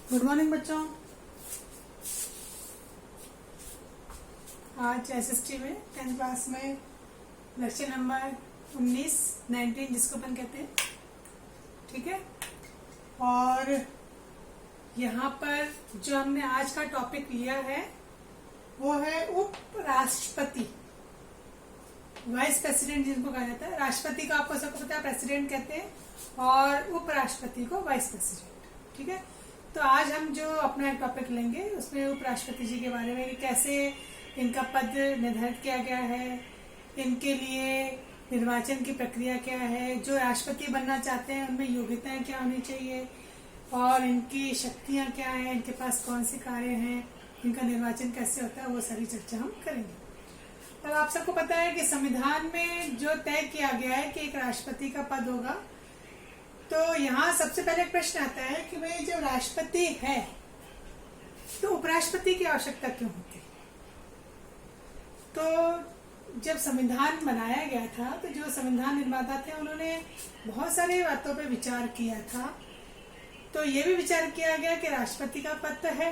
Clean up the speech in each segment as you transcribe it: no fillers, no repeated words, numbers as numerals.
Good morning बच्चों। आज SST में 10th क्लास में लेक्चर नंबर 19 जिसको अपन कहते हैं, ठीक है। और यहाँ पर जो हमने आज का टॉपिक लिया है वो है उपराष्ट्रपति, वाइस प्रेसिडेंट जिनको कहा जाता है। राष्ट्रपति का आपको सबको पता है प्रेसिडेंट कहते हैं और उपराष्ट्रपति को वाइस प्रेसिडेंट, ठीक है। तो आज हम जो अपना टॉपिक लेंगे उसमें उपराष्ट्रपति जी के बारे में, कैसे इनका पद निर्धारित किया गया है, इनके लिए निर्वाचन की प्रक्रिया क्या है, जो राष्ट्रपति बनना चाहते हैं उनमें योग्यताएं क्या होनी चाहिए और इनकी शक्तियां क्या हैं, इनके पास कौन से कार्य हैं, इनका निर्वाचन कैसे होता है, वो सारी चर्चा हम करेंगे। अब आप सबको पता है कि संविधान में जो तय किया गया है कि एक राष्ट्रपति का पद होगा, तो यहाँ सबसे पहले एक प्रश्न आता है कि भाई जब राष्ट्रपति है तो उपराष्ट्रपति की आवश्यकता क्यों होती है। तो जब संविधान बनाया गया था तो जो संविधान निर्माता थे उन्होंने बहुत सारी बातों पे विचार किया था। तो ये भी विचार किया गया कि राष्ट्रपति का पद तो है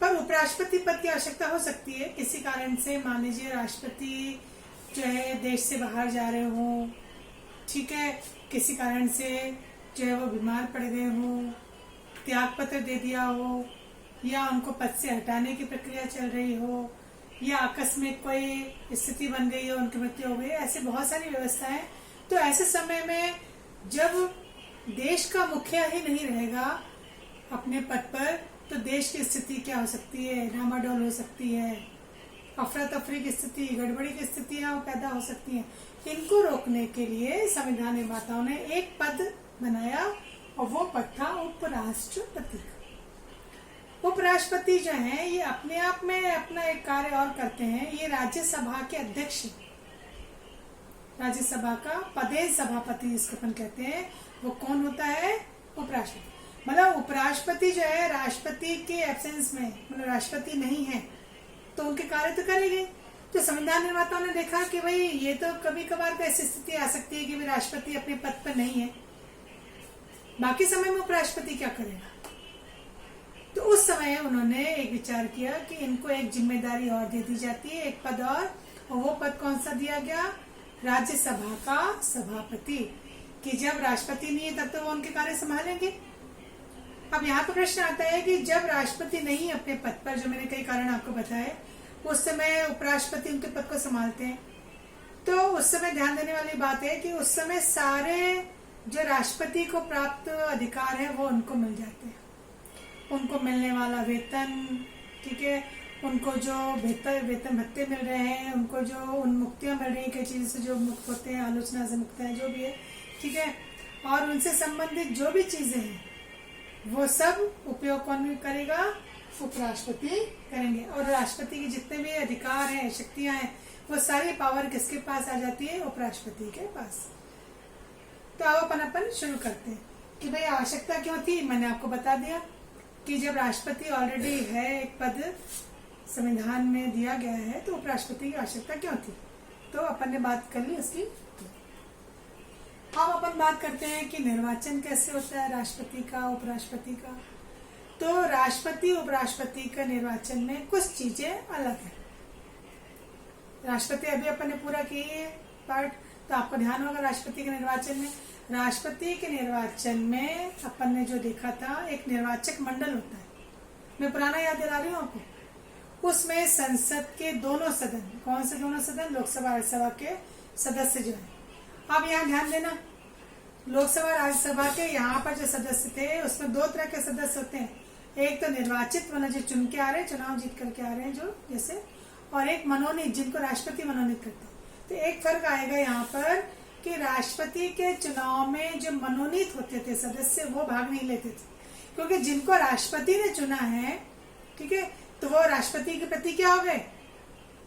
पर उपराष्ट्रपति पद की आवश्यकता हो सकती है किसी कारण से। मान लीजिए राष्ट्रपति जो है देश से बाहर जा रहे हो, ठीक है, किसी कारण से जो है वो बीमार पड़ गए हो, त्याग पत्र दे दिया हो, या उनको पद से हटाने की प्रक्रिया चल रही हो, या आकस्मिक कोई स्थिति बन गई हो, उनकी मृत्यु हो गई, ऐसे बहुत सारी व्यवस्थाएं। तो ऐसे समय में जब देश का मुखिया ही नहीं रहेगा अपने पद पर तो देश की स्थिति क्या हो सकती है, डामाडोल हो सकती है, अफरा तफरी की स्थिति, गड़बड़ी की स्थितियां पैदा हो सकती हैं। इनको रोकने के लिए संविधान निर्माताओं ने एक पद बनाया और वो पद था उपराष्ट्रपति। उपराष्ट्रपति जो है ये अपने आप में अपना एक कार्य और करते हैं, ये राज्यसभा के अध्यक्ष, राज्यसभा का पदेश सभापति जिसको अपन कहते हैं, वो कौन होता है, उपराष्ट्रपति। मतलब उपराष्ट्रपति जो है राष्ट्रपति के एब्सेंस में, मतलब राष्ट्रपति नहीं है तो उनके कार्य तो करेंगे। तो संविधान निर्माताओं ने देखा कि भाई ये तो कभी कभार तो ऐसी स्थिति आ सकती है कि भाई राष्ट्रपति अपने पद पर नहीं है, बाकी समय में उपराष्ट्रपति क्या करेगा। तो उस समय उन्होंने एक विचार किया कि इनको एक जिम्मेदारी और दे दी जाती है, एक पद और वो पद कौन सा दिया गया, राज्यसभा का सभापति, कि जब राष्ट्रपति नहीं है तब तो वो उनके कार्य संभालेंगे। अब यहाँ पर प्रश्न आता है कि जब राष्ट्रपति नहीं अपने पद पर, जो मैंने कई कारण आपको बताए, उस समय उपराष्ट्रपति उनके पद को संभालते हैं। तो उस समय ध्यान देने वाली बात है कि उस समय सारे जो राष्ट्रपति को प्राप्त अधिकार है वो उनको मिल जाते हैं, उनको मिलने वाला वेतन, ठीक है, उनको जो वेतन भत्ते मिल रहे हैं, उनको जो उन्मुक्तियां मिल रही है, कई चीजों से जो मुक्त होते हैं, आलोचना से मुक्त है, जो भी है, ठीक है, और उनसे संबंधित जो भी चीजें हैं वो सब उपयोग कौन करेगा, उपराष्ट्रपति करेंगे। और राष्ट्रपति के जितने भी अधिकार हैं, शक्तियां हैं, वो सारी पावर किसके पास आ जाती है, उपराष्ट्रपति के पास। तो आओ अपन शुरू करते हैं कि भाई आवश्यकता क्यों थी। मैंने आपको बता दिया कि जब राष्ट्रपति ऑलरेडी है, एक पद संविधान में दिया गया है, तो उपराष्ट्रपति की आवश्यकता क्यों थी। तो अपन ने बात कर ली उसकी। अब अपन बात करते हैं कि निर्वाचन कैसे होता है राष्ट्रपति का, उपराष्ट्रपति का। तो राष्ट्रपति उपराष्ट्रपति का निर्वाचन में कुछ चीजें अलग है। राष्ट्रपति अभी अपन ने पूरा किया है पार्ट, तो आपको ध्यान होगा राष्ट्रपति के निर्वाचन में, राष्ट्रपति के निर्वाचन में अपन ने जो देखा था, एक निर्वाचक मंडल होता है। मैं पुराना याद दिला रही हूँ आपको। उसमें संसद के दोनों सदन, कौन से दोनों सदन, लोकसभा राज्यसभा के सदस्य जो है। अब यहाँ ध्यान देना, लोकसभा राज्यसभा के यहाँ पर जो सदस्य थे उसमें दो तरह के सदस्य होते हैं। एक तो निर्वाचित, मतलब जो चुन के आ रहे हैं, चुनाव जीत करके आ रहे हैं जो जैसे, और एक मनोनीत, जिनको राष्ट्रपति मनोनीत करते हैं। तो एक फर्क आएगा यहाँ पर कि राष्ट्रपति के चुनाव में जो मनोनीत होते थे सदस्य वो भाग नहीं लेते थे, क्योंकि जिनको राष्ट्रपति ने चुना है, ठीक है, तो वो राष्ट्रपति के प्रति क्या हो गए,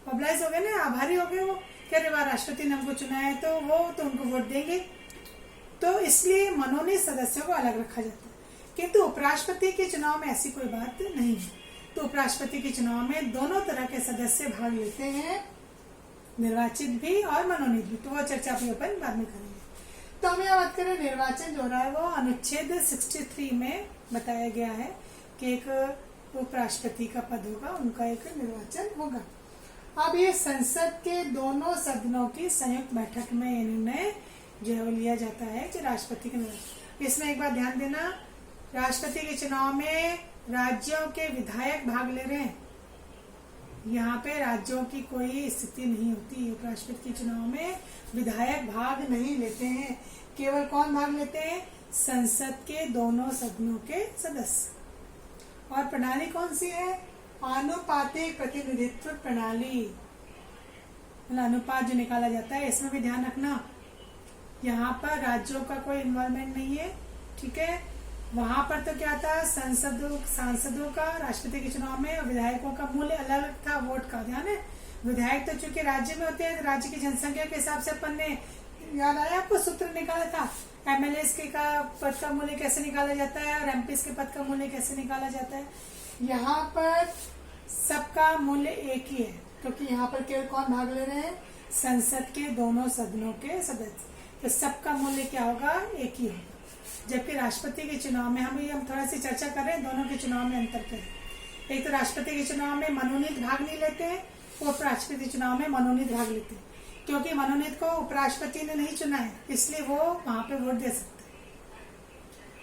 मोबिलाइज हो गए ना, आभारी हो गए। वो कह रहे राष्ट्रपति ने हमको चुना है तो वो तो उनको वोट देंगे। तो इसलिए मनोनीत सदस्यों को अलग रखा जाता है। किंतु उपराष्ट्रपति के चुनाव में ऐसी कोई बात नहीं है। तो उपराष्ट्रपति के चुनाव में दोनों तरह के सदस्य भाग लेते हैं, निर्वाचित भी और मनोनीत भी। तो वो चर्चा भी अपन बाद में करेंगे। तो हम यहाँ बात करें निर्वाचन जो हो रहा है वो अनुच्छेद 63 में बताया गया है कि एक उपराष्ट्रपति का पद होगा, उनका एक निर्वाचन होगा। अब ये संसद के दोनों सदनों की संयुक्त बैठक में ये निर्णय जो है वो लिया जाता है कि राष्ट्रपति का निर्वाचन। इसमें एक बात ध्यान देना, राष्ट्रपति के चुनाव में राज्यों के विधायक भाग ले रहे हैं, यहाँ पे राज्यों की कोई स्थिति नहीं होती। उपराष्ट्रपति के चुनाव में विधायक भाग नहीं लेते हैं, केवल कौन भाग लेते हैं? संसद के दोनों सदनों के सदस्य। और प्रणाली कौन सी है? आनुपातिक प्रतिनिधित्व प्रणाली, मतलब अनुपात जो निकाला जाता है। इसमें भी ध्यान रखना, यहाँ पर राज्यों का कोई इन्वॉल्वमेंट नहीं है, ठीक है। वहां पर तो क्या था, सांसदों का राष्ट्रपति के चुनाव में और विधायकों का मूल्य अलग अलग था वोट का, ध्यान है। विधायक तो चूंकि राज्य में होते हैं, राज्य की जनसंख्या के हिसाब से अपन ने, याद आया आपको, सूत्र निकाला था एमएलए के का पद का मूल्य कैसे निकाला जाता है और एमपी के पद का मूल्य कैसे निकाला जाता है। यहाँ पर सबका मूल्य एक ही है, क्योंकि यहाँ पर केवल कौन भाग ले रहे हैं? संसद के दोनों सदनों के सदस्य। तो सबका मूल्य क्या होगा? एक ही होगा। जबकि राष्ट्रपति के चुनाव में हम थोड़ा सी चर्चा कर रहे हैं, दोनों के चुनाव में अंतर क्या है। एक तो राष्ट्रपति के चुनाव में मनोनीत भाग नहीं लेते हैं, और उपराष्ट्रपति के चुनाव में मनोनीत भाग लेते हैं, क्योंकि मनोनीत को उपराष्ट्रपति ने नहीं चुना है, इसलिए वो वहां पे वोट दे सकते हैं।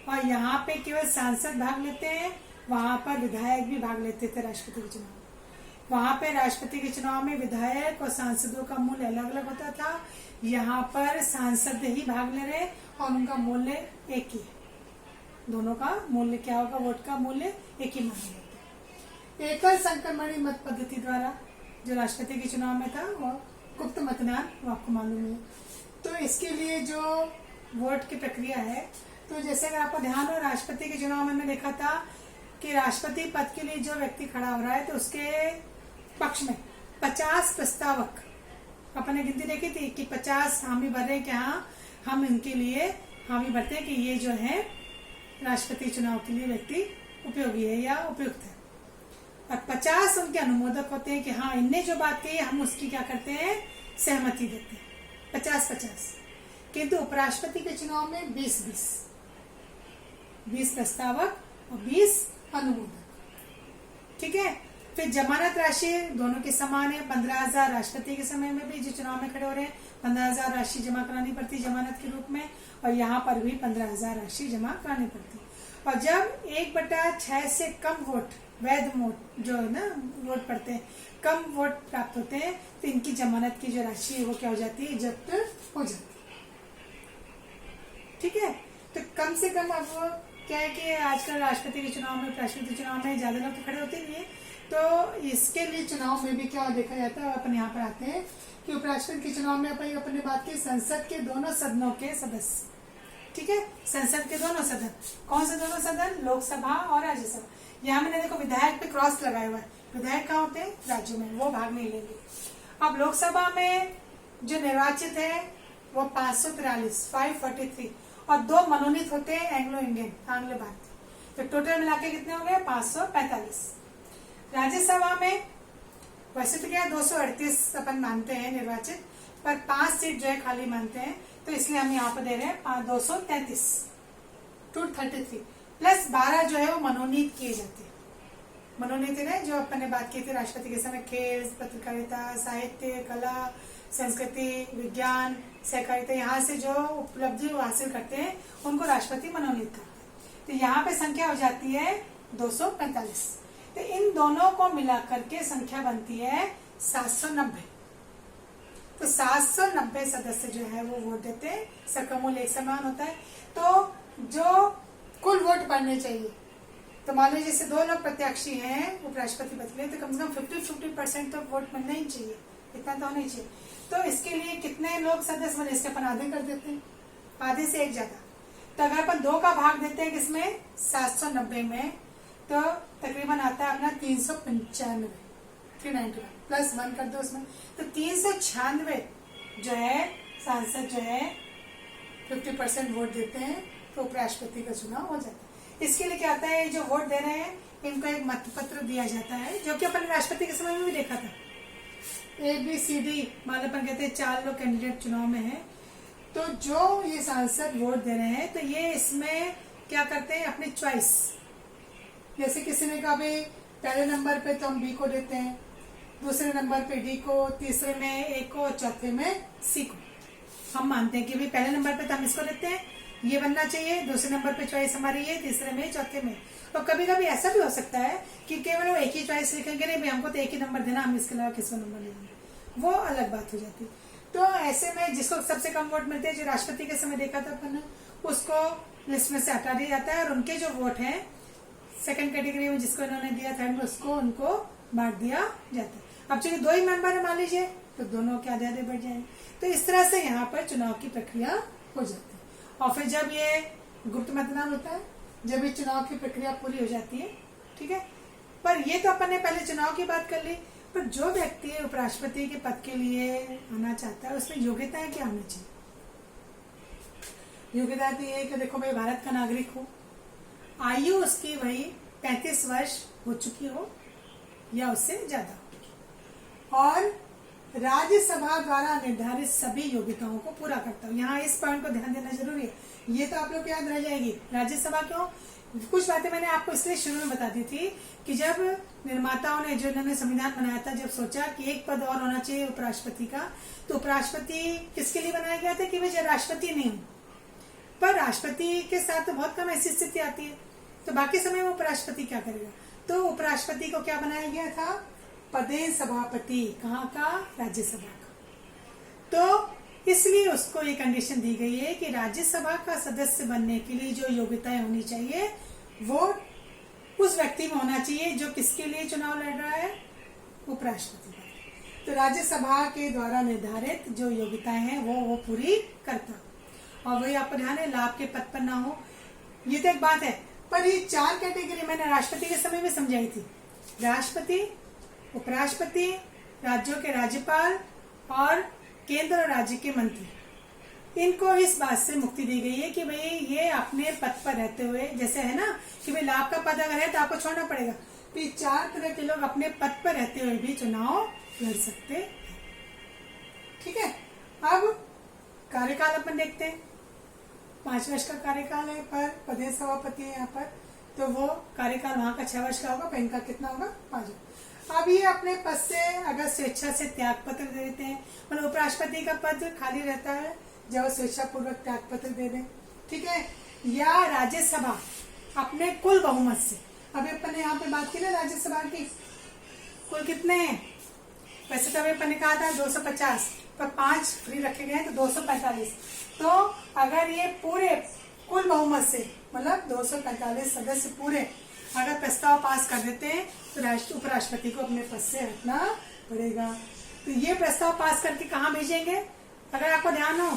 और यहाँ पे केवल सांसद भाग लेते हैं, वहां पर विधायक भी भाग लेते थे राष्ट्रपति के चुनाव में। वहां पे राष्ट्रपति के चुनाव में विधायक और सांसदों का मूल्य अलग अलग होता था, यहाँ पर सांसद ही भाग ले रहे और उनका मूल्य एक ही है। दोनों का मूल्य क्या होगा? वोट का मूल्य एक ही माना जाता है। एकल संक्रमणी मत पद्धति द्वारा जो राष्ट्रपति के चुनाव में था, और गुप्त मतदान, वो आपको मालूम है। तो इसके लिए जो वोट की प्रक्रिया है, तो जैसे अगर आपको ध्यान हो, राष्ट्रपति के चुनाव में हमने देखा था कि राष्ट्रपति पद के लिए जो व्यक्ति खड़ा हो रहा है, तो उसके पक्ष में 50 प्रस्तावक, अपन ने गिनती देखी थी कि 50 हामी भर रहे हैं कि हाँ हम इनके लिए हामी भरते हैं कि ये जो है राष्ट्रपति चुनाव के लिए व्यक्ति उपयोगी है या उपयुक्त है। और 50 उनके अनुमोदक होते हैं कि हाँ इनने जो बात कही है हम उसकी क्या करते हैं? सहमति देते हैं। 50-50। किंतु उपराष्ट्रपति के चुनाव में 20 प्रस्तावक और 20 अनुमोदक, ठीक है। फिर जमानत राशि दोनों के समान है, 15,000 राष्ट्रपति के समय में भी जो चुनाव में खड़े हो रहे हैं 15,000 राशि जमा करानी पड़ती जमानत के रूप में, और यहाँ पर भी 15,000 राशि जमा करानी पड़ती। और जब 1/6 से कम वोट, वैध वोट जो है ना वोट पड़ते हैं, कम वोट प्राप्त होते हैं, तो इनकी जमानत की जो राशि है वो क्या हो जाती है? जब्त हो जाती है, ठीक है। तो कम से कम अब क्या है कि आजकल राष्ट्रपति के चुनाव में, राष्ट्रपति चुनाव में ज्यादा लोग तो खड़े होते नहीं है, तो इसके लिए चुनाव में भी क्या देखा जाता है, अपन यहाँ पर आते हैं कि उपराष्ट्रपति के चुनाव में अपन ने बात की संसद के दोनों सदनों के सदस्य, ठीक है। संसद के दोनों सदन, कौन से दोनों सदन? लोकसभा और राज्यसभा। यहाँ मैंने देखो विधायक पे क्रॉस लगाया हुआ है, विधायक कहाँ होते हैं? राज्यों में, वो भाग नहीं लेंगे। अब लोकसभा में जो निर्वाचित है वो 543 और 2 मनोनीत होते हैं एंग्लो इंडियन, आंग्ल भारतीय। तो टोटल मिला के कितने हो गए? 545। राज्यसभा में वैसे तो क्या 238 अपन मानते हैं निर्वाचित, पर 5 सीट जो है खाली मानते हैं, तो इसलिए हम यहाँ पर दे रहे हैं 233 233 प्लस 12 जो है वो मनोनीत किए जाते हैं। मनोनीत है जो अपन ने बात की थी राष्ट्रपति के समय, खेल, पत्रकारिता, साहित्य, कला, संस्कृति, विज्ञान, सहकारिता, यहाँ से जो उपलब्धि हासिल करते हैं उनको राष्ट्रपति मनोनीत करते हैं। तो यहाँ पे संख्या हो जाती है 245। तो इन दोनों को मिलाकर के संख्या बनती है 790। तो 790 सदस्य जो है वो वोट देते हैं, सबका मूल्य एक समान होता है। तो जो कुल वोट पड़ने चाहिए, तो मान लीजिए जैसे 2 लोग प्रत्याशी हैं उपराष्ट्रपति पद के लिए, तो कम से कम 50% तो वोट मिलना ही चाहिए, इतना तो होना ही चाहिए। तो इसके लिए कितने लोग सदस्य बने? इसके अपन आधे कर देते हैं, आधे से एक ज्यादा। तो अगर अपन 2 का भाग देते हैं किसमें? 790 में, तो तकरीबन आता है अपना 395, 391 प्लस 1 कर दो उसमें, तो 396 जो है सांसद जो है 50% वोट देते हैं, तो उपराष्ट्रपति का चुनाव हो जाता है। इसके लिए क्या आता है, जो वोट दे रहे हैं इनको एक मतपत्र दिया जाता है, जो कि अपन राष्ट्रपति के समय में भी देखा था। ABCD मान लो अपन कहते हैं 4 लोग कैंडिडेट चुनाव में है, तो जो ये सांसद वोट दे रहे हैं, तो ये इसमें क्या करते हैं, अपनी चॉइस, जैसे किसी ने कहा भाई पहले नंबर पे तो हम बी को देते हैं, दूसरे नंबर पे डी को, तीसरे में ए को, चौथे में सी को। हम मानते हैं कि भाई पहले नंबर पे तो हम इसको देते हैं, ये बनना चाहिए, दूसरे नंबर पे चॉइस हमारी ये, तीसरे में, चौथे में। तो कभी कभी ऐसा भी हो सकता है कि केवल वो एक ही चॉइस लिखेंगे, नहीं भाई हमको तो एक ही नंबर देना, हम इसके अलावा किसको नंबर नहीं देंगे, वो अलग बात हो जाती। तो ऐसे में जिसको सबसे कम वोट मिलते हैं, जो राष्ट्रपति के समय देखा था अपन, उसको लिस्ट में से हटा दिया जाता है, और उनके जो वोट है सेकंड कैटेगरी में जिसको इन्होंने दिया, थर्ड में, उसको उनको बांट दिया जाता है। अब चूंकि 2 ही मेंबर है मान लीजिए, तो दोनों के आधे आधे बढ़ जाएंगे। तो इस तरह से यहाँ पर चुनाव की प्रक्रिया हो जाती है। और फिर जब ये गुप्त मतदान होता है, जब ये चुनाव की प्रक्रिया पूरी हो जाती है, ठीक है। पर ये तो अपन ने पहले चुनाव की बात कर ली, पर जो व्यक्ति उपराष्ट्रपति के पद के लिए आना चाहता है, उसमें योग्यताएं क्या होनी चाहिए? योग्यता तो ये कि देखो भाई भारत का नागरिक हो, आयु उसकी वही 35 वर्ष हो चुकी हो या उससे ज्यादा, और राज्यसभा द्वारा निर्धारित सभी योग्यताओं को पूरा करता हूँ। यहाँ इस पॉइंट को ध्यान देना जरूरी है, ये तो आप लोग को याद रह जाएगी। राज्यसभा क्यों? कुछ बातें मैंने आपको इसलिए शुरू में बता दी थी कि जब निर्माताओं ने, जो इन्होंने संविधान बनाया था, जब सोचा कि एक पद और होना चाहिए उपराष्ट्रपति का, तो उपराष्ट्रपति किसके लिए बनाया गया था कि भाई राष्ट्रपति नहीं, पर राष्ट्रपति के साथ तो बहुत कम ऐसी स्थिति आती है, तो बाकी समय में उपराष्ट्रपति क्या करेगा? तो उपराष्ट्रपति को क्या बनाया गया था? पदेन सभापति। कहाँ का? राज्यसभा का। तो इसलिए उसको ये कंडीशन दी गई है कि राज्यसभा का सदस्य बनने के लिए जो योग्यताएं होनी चाहिए, वो उस व्यक्ति में होना चाहिए जो किसके लिए चुनाव लड़ रहा है? उपराष्ट्रपति का। तो राज्यसभा के द्वारा निर्धारित जो योग्यताएं हैं वो पूरी करता, और वही आपको ध्यान है, लाभ के पद पर ना हो। ये तो एक बात है, पर ये 4 कैटेगरी मैंने राष्ट्रपति के समय में समझाई थी। राष्ट्रपति, उपराष्ट्रपति, राज्यों के राज्यपाल और केंद्र और राज्य के मंत्री, इनको इस बात से मुक्ति दी गई है कि भाई ये अपने पद पर रहते हुए, जैसे है ना कि भाई लाभ का पद अगर है तो आपको छोड़ना पड़ेगा, तो ये 4 तरह के लोग अपने पद पर रहते हुए भी चुनाव लड़ सकते हैं। ठीक है। अब कार्यकाल अपन देखते हैं। 5 वर्ष का कार्यकाल है, पर पदेन सभापति है यहाँ पर, तो वो कार्यकाल वहां का 6 वर्ष का होगा, पर इनका कितना होगा? 5 वर्ष। अब ये अपने पद से अगर स्वेच्छा से त्याग पत्र दे देते हैं, मतलब उपराष्ट्रपति का पद खाली रहता है जब स्वेच्छा पूर्वक त्याग पत्र दे दें, ठीक है, या राज्यसभा अपने कुल बहुमत से, अभी अपन ने यहाँ पे बात की ना राज्यसभा की, कुल कितने हैं? वैसे तो अभी अपन ने कहा था 250, पर 5 फ्री रखे गए हैं, तो 245। तो अगर ये पूरे कुल बहुमत से, मतलब 245 सदस्य पूरे अगर प्रस्ताव पास कर देते हैं, तो उपराष्ट्रपति को अपने पद से हटना पड़ेगा। तो ये प्रस्ताव पास करके कहाँ भेजेंगे? अगर आपको ध्यान हो,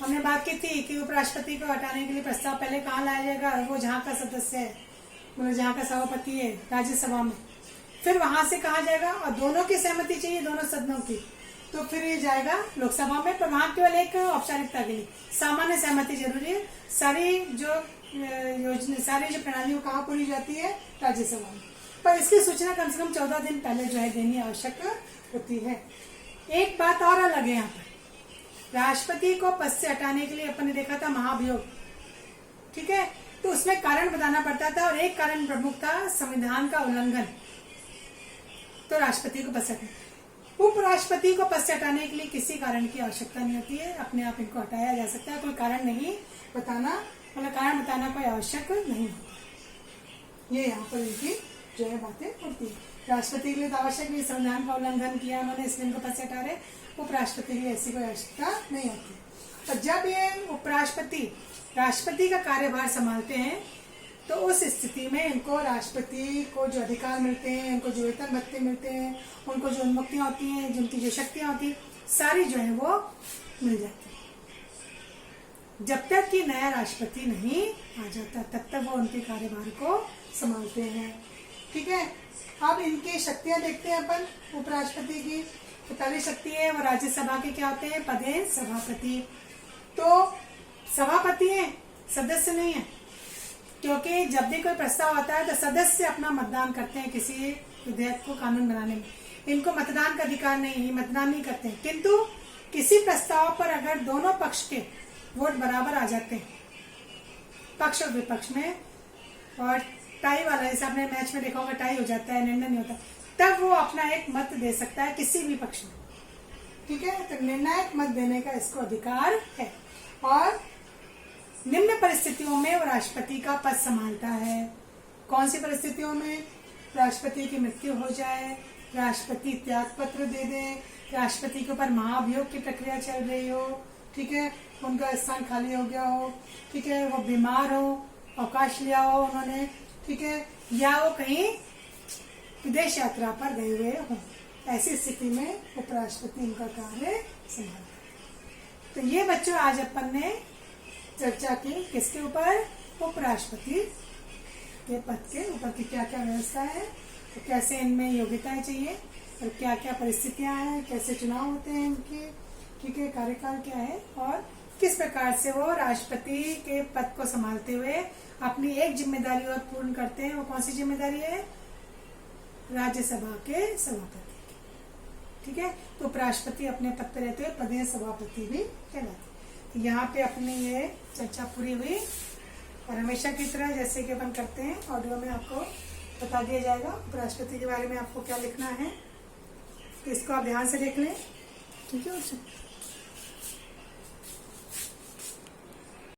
हमने बात की थी कि उपराष्ट्रपति को हटाने के लिए प्रस्ताव पहले कहाँ लाया जाएगा? वो जहाँ का सदस्य है, मतलब जहाँ का सभापति है राज्यसभा में, फिर वहां से कहा जाएगा, और दोनों की सहमति चाहिए, दोनों सदनों की, तो फिर ये जाएगा लोकसभा में। पर वहां केवल एक औपचारिकता के लिए सामान्य सहमति जरूरी है। सारी जो योजना, सारी जो प्रणाली वो कहाँ पूरी जाती है? राज्यसभा में। पर इसकी सूचना कम से कम 14 दिन पहले जो है देनी आवश्यक होती है। एक बात और अलग है यहाँ पर, राष्ट्रपति को पद से हटाने के लिए अपन ने देखा था महाभियोग, ठीक है, तो उसमें कारण बताना पड़ता था, और एक कारण प्रमुख था संविधान का उल्लंघन, तो राष्ट्रपति को पद से हटाना। उपराष्ट्रपति को पद से हटाने के लिए किसी कारण की आवश्यकता नहीं होती है, अपने आप इनको हटाया जा सकता है, कोई कारण नहीं बताना, मतलब कारण बताना कोई आवश्यक नहीं होता। ये यहाँ पर इनकी जो है बातें होती है। राष्ट्रपति के लिए तो आवश्यक नहीं, संविधान का उल्लंघन किया उन्होंने, इसलिए इनको पद से हटा रहे। उपराष्ट्रपति के लिए ऐसी कोई आवश्यकता नहीं होती। और जब ये उपराष्ट्रपति राष्ट्रपति का कार्यभार संभालते हैं, तो उस स्थिति में इनको राष्ट्रपति को जो अधिकार मिलते हैं, उनको जो वेतन भत्ते मिलते हैं, उनको जो उन्मुक्तियां होती हैं, जिनकी जो शक्तियां होती हैं, सारी जो है वो मिल जाती है। जब तक कि नया राष्ट्रपति नहीं आ जाता, तब तक वो उनके कार्यभार को संभालते हैं। ठीक है। अब इनकी शक्तियां देखते हैं अपन उपराष्ट्रपति की। तो पहली शक्ति है वो राज्यसभा के क्या होते हैं? पदेन सभापति। तो सभापति है, सदस्य नहीं है, क्योंकि जब भी कोई प्रस्ताव आता है तो सदस्य अपना मतदान करते हैं किसी विधेयक को कानून बनाने में। इनको मतदान का अधिकार नहीं है, मतदान नहीं करते हैं, किंतु किसी प्रस्ताव पर अगर दोनों पक्ष के वोट बराबर आ जाते हैं, पक्ष और विपक्ष में, और टाई वाला, जैसे आपने मैच में देखा होगा टाई हो जाता है, निर्णय नहीं होता, तब वो अपना एक मत दे सकता है किसी भी पक्ष में। ठीक है, तो निर्णायक मत देने का इसको अधिकार है। और निम्न परिस्थितियों में वो राष्ट्रपति का पद संभालता है। कौन सी परिस्थितियों में? राष्ट्रपति की मृत्यु हो जाए, राष्ट्रपति त्याग पत्र दे दे, राष्ट्रपति के ऊपर महाभियोग की प्रक्रिया चल रही हो, ठीक है, उनका स्थान खाली हो गया हो, ठीक है, वो बीमार हो, अवकाश लिया हो उन्होंने, ठीक है, या वो कहीं विदेश यात्रा पर गए हुए हों, ऐसी स्थिति में उपराष्ट्रपति उनका कार्य संभालता है। तो ये बच्चों आज अपन ने चर्चा की किसके ऊपर? उपराष्ट्रपति के पद के ऊपर की क्या क्या व्यवस्था है, तो कैसे इनमें योग्यताएं चाहिए और क्या क्या परिस्थितियां हैं, कैसे चुनाव होते हैं इनके, ठीक है, कार्यकाल क्या है, और किस प्रकार से वो राष्ट्रपति के पद को संभालते हुए अपनी एक जिम्मेदारी और पूर्ण करते हैं। वो कौन सी जिम्मेदारी है? राज्यसभा के सभापति की। ठीक है, तो उपराष्ट्रपति अपने पद पर रहते हुए पदेय सभापति भी कहलाते हैं। यहाँ पे अपनी ये चर्चा पूरी हुई, और हमेशा की तरह जैसे कि अपन करते हैं, ऑडियो में आपको बता दिया जाएगा उपराष्ट्रपति के बारे में आपको क्या लिखना है, तो इसको आप ध्यान से देख लें। ठीक है बच्चों।